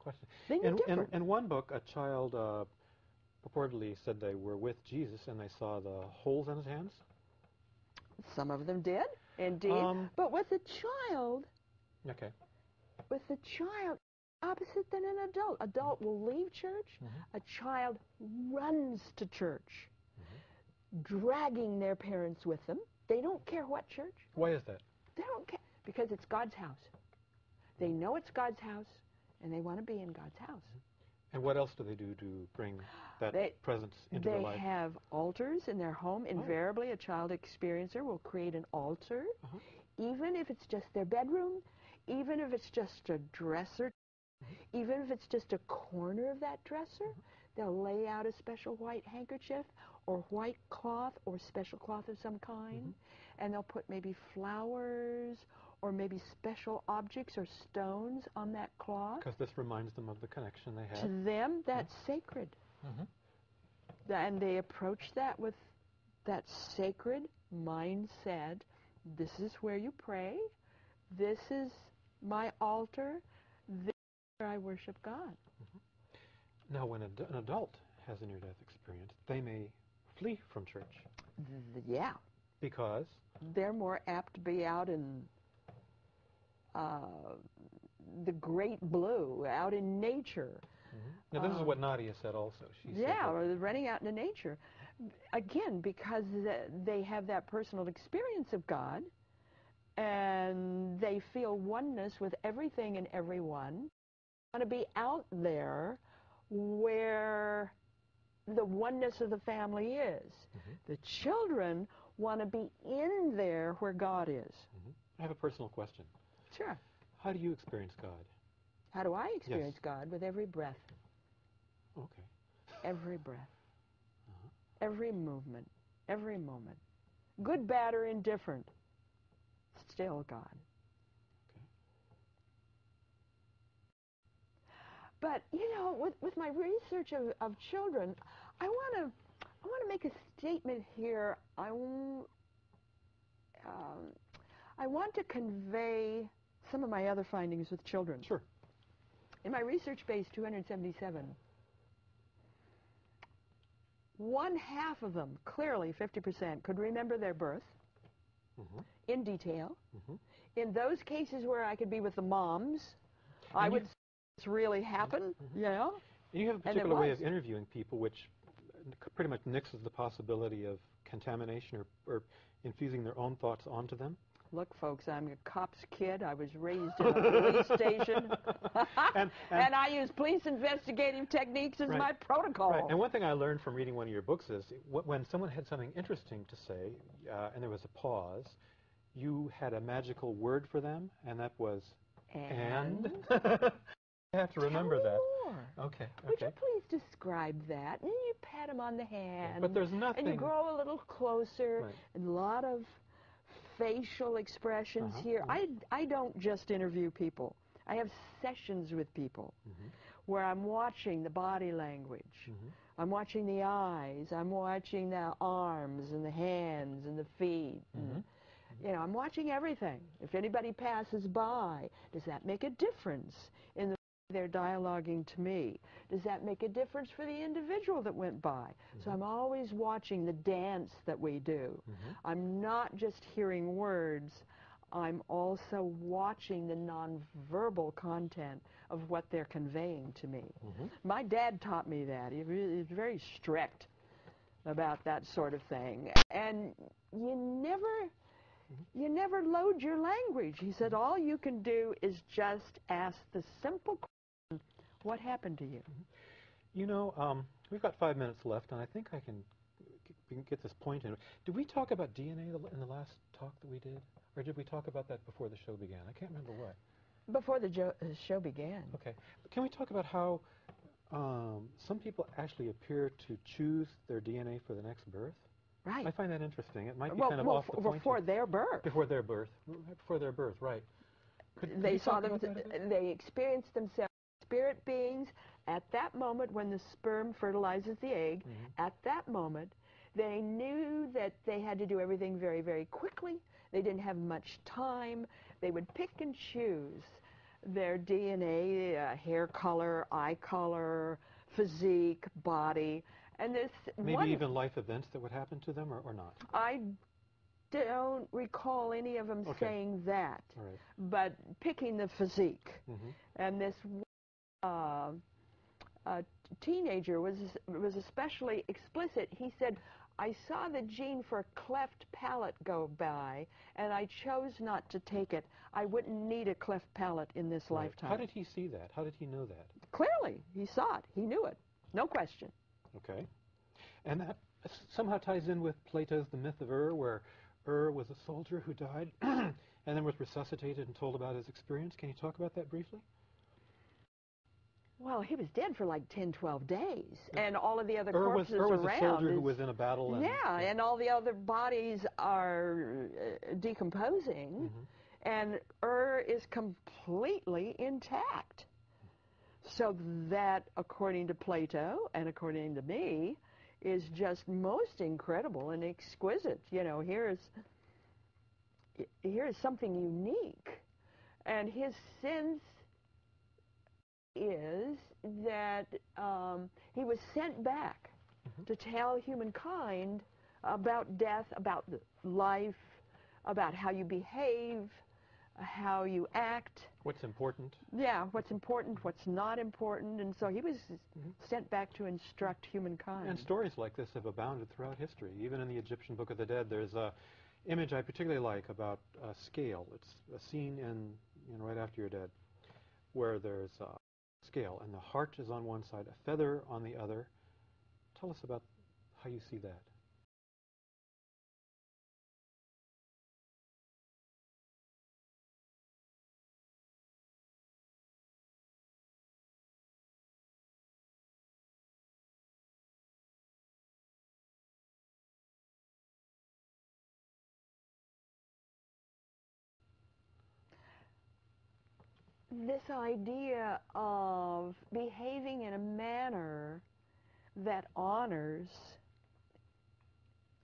question. They need different. In one book, a child purportedly said they were with Jesus and they saw the holes in his hands. Some of them did, indeed. But with a child, Okay. with a child, opposite than an adult. Adult will leave church. A child runs to church, dragging their parents with them. They don't care what church. Why is that? They don't care, because it's God's house. They know it's God's house, and they want to be in God's house. And what else do they do to bring that presence into their life? They have altars in their home. Invariably, a child experiencer will create an altar, even if it's just their bedroom, even if it's just a dresser, even if it's just a corner of that dresser. They'll lay out a special white handkerchief or white cloth or special cloth of some kind, and they'll put maybe flowers or maybe special objects or stones on that cloth. Because this reminds them of the connection they have. To them, that's sacred. And they approach that with that sacred mindset. This is where you pray. This is my altar. This is where I worship God. Now, when an adult has a near-death experience, they may flee from church. Yeah. Because? They're more apt to be out in the great blue, out in nature. Now, this is what Nadia said also. She said or running out into nature. Again, because they have that personal experience of God, and they feel oneness with everything and everyone. They want to be out there where the oneness of the family is. The children want to be in there where God is. I have a personal question. Sure. How do you experience God? How do I experience God? With every breath. Okay. Every breath. Every movement. Every moment. Good, bad, or indifferent. Still God. Okay. But, you know, with my research of children, I want to make a statement here. I want to convey some of my other findings with children. Sure. In my research base, 277, one half of them, clearly 50%, could remember their birth in detail. In those cases where I could be with the moms, I would say this really happened, you know. And you have a particular way of interviewing people which pretty much nixes the possibility of contamination or infusing their own thoughts onto them. Look, folks, I'm a cop's kid. I was raised in a police station. and I use police investigative techniques as my protocol. Right. And one thing I learned from reading one of your books is when someone had something interesting to say and there was a pause, you had a magical word for them, and that was and. I have to remember Tell me that. More. Okay. Would you please describe that? And you pat him on the hand. But there's nothing. And you grow a little closer. And a lot of facial expressions here. I don't just interview people. I have sessions with people where I'm watching the body language. I'm watching the eyes. I'm watching the arms and the hands and the feet. And, you know, I'm watching everything. If anybody passes by, does that make a difference in the way they're dialoguing to me? Does that make a difference for the individual that went by? So I'm always watching the dance that we do. I'm not just hearing words. I'm also watching the nonverbal content of what they're conveying to me. My dad taught me that. He was very strict about that sort of thing. And you never load your language. He said all you can do is just ask the simple question, what happened to you? You know, we've got 5 minutes left, and I think I can get this point in. Did we talk about DNA in the last talk that we did? Or did we talk about that before the show began? I can't remember what. Before the show began. Okay. Can we talk about how some people actually appear to choose their DNA for the next birth? Right. I find that interesting. It might be kind of off the point. Before their birth. Before their birth. Before their birth, right. They saw them, they experienced themselves as spirit beings at that moment when the sperm fertilizes the egg. At that moment, they knew that they had to do everything very, very quickly. They didn't have much time. They would pick and choose their DNA, hair color, eye color, physique, body, and this maybe even life events that would happen to them, or not? I don't recall any of them saying that, right. but picking the physique. And this teenager was especially explicit. He said, I saw the gene for cleft palate go by, and I chose not to take it. I wouldn't need a cleft palate in this lifetime. How did he see that? How did he know that? Clearly, he saw it. He knew it. No question. Okay. And that somehow ties in with Plato's The Myth of where was a soldier who died and then was resuscitated and told about his experience. Can you talk about that briefly? Well, he was dead for like 10, 12 days, and all of the other corpses was around. A soldier who was in a battle. And, and all the other bodies are decomposing, and is completely intact. So that, according to Plato and according to me, is just most incredible and exquisite. You know, here's something unique, and his sense is that he was sent back to tell humankind about death, about life, about how you behave, how you act. What's important. Yeah, what's important, what's not important, and so he was sent back to instruct humankind. And stories like this have abounded throughout history. Even in the Egyptian Book of the Dead, there's a image I particularly like about a scale. It's a scene in Right After You're Dead, where there's a scale, and the heart is on one side, a feather on the other. Tell us about how you see that. This idea of behaving in a manner that honors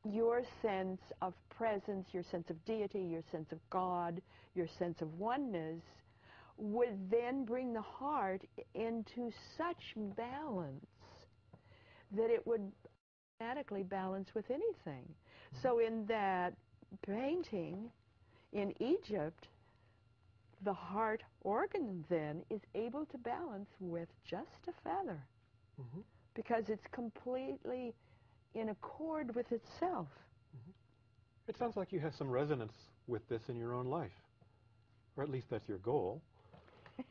your sense of presence, your sense of deity, your sense of God, your sense of oneness, would then bring the heart into such balance that it would automatically balance with anything. So in that painting in Egypt, the heart organ then is able to balance with just a feather because it's completely in accord with itself. It sounds like you have some resonance with this in your own life, or at least that's your goal.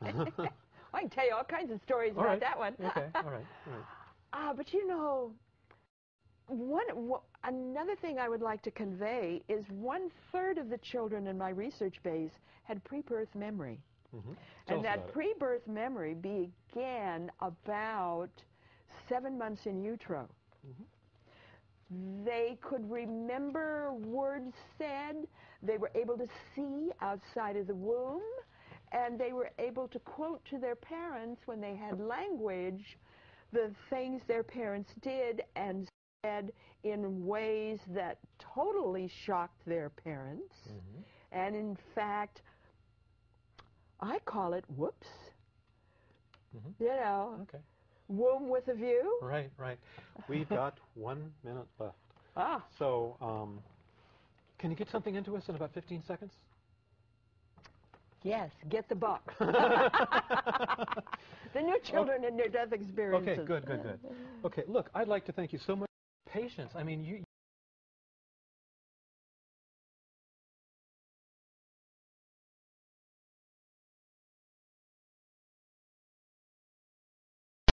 I can tell you all kinds of stories about that one. Okay, all right. But you know, another thing I would like to convey is 1/3 of the children in my research base had pre-birth memory. And that pre-birth memory began about 7 months in utero. They could remember words said, they were able to see outside of the womb, and they were able to quote to their parents when they had language the things their parents did and said in ways that totally shocked their parents. And in fact, I call it whoops. You know, womb with a view. Right. We've got 1 minute left. So, can you get something into us in about 15 seconds? Yes, get the book. The new children and near-death experiences. Okay, good. Okay, look, I'd like to thank you so much for your patience. I mean,